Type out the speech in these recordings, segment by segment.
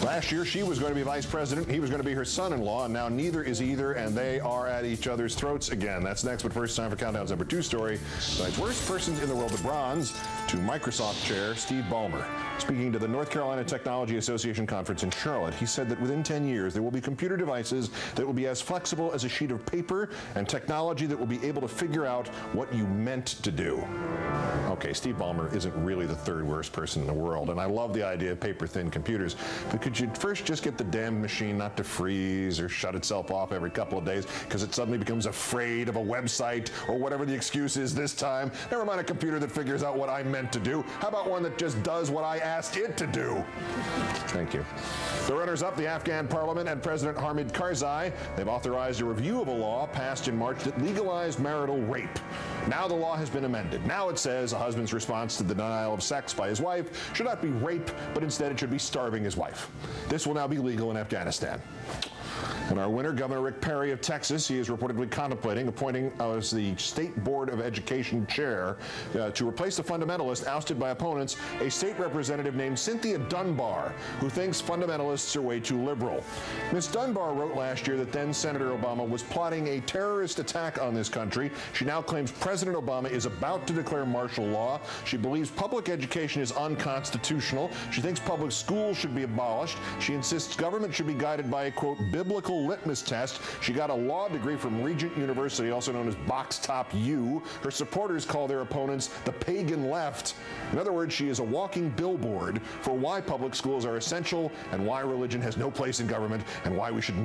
Last year, she was going to be vice president. He was going to be her son-in-law, and now neither is either, and they are at each other's throats again. That's next, but first, time for Countdown's number 2 story. Tonight's worst persons in the world of bronze to Microsoft chair Steve Balmer. Speaking to the North Carolina Technology Association conference in Charlotte, he said that within 10 years, there will be computer devices that will be as flexible as a sheet of paper and technology that will be able to figure out what you meant to do. Okay, Steve Balmer isn't really the third worst person in the world, and I love the idea of paper-thin computers, but could you first just get the damn machine not to freeze or shut itself off every couple of days because it suddenly becomes afraid of a website or whatever the excuse is this time? Never mind a computer that figures out what I meant to do. How about one that just does what I asked it to do? Thank you. The runners-up, the Afghan parliament and President Hamid Karzai, they've authorized a review of a law passed in March that legalized marital rape. Now the law has been amended. Now it says a husband's response to the denial of sex by his wife should not be rape, but instead it should be starving his wife. This will now be legal in Afghanistan. And our winner, Governor Rick Perry of Texas, he is reportedly contemplating appointing as the State Board of Education chair to replace the fundamentalist ousted by opponents, a state representative named Cynthia Dunbar, who thinks fundamentalists are way too liberal. Ms. Dunbar wrote last year that then Senator Obama was plotting a terrorist attack on this country. She now claims President Obama is about to declare martial law. She believes public education is unconstitutional. She thinks public schools should be abolished. She insists government should be guided by a, quote, biblical litmus test. She got a law degree from Regent University, also known as Box Top U. Her supporters call their opponents the pagan left. In other words, she is a walking billboard for why public schools are essential and why religion has no place in government and why we should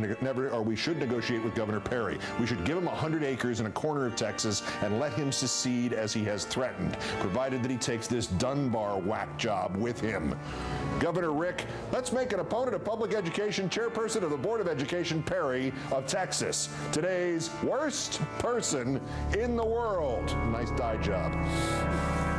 negotiate with Governor Perry. We should give him 100 acres in a corner of Texas and let him secede as he has threatened, provided that he takes this Dunbar whack job with him. Governor Rick, let's make an opponent of public education chairperson of the Board of Education, Perry of Texas. Today's worst person in the world. Nice dye job.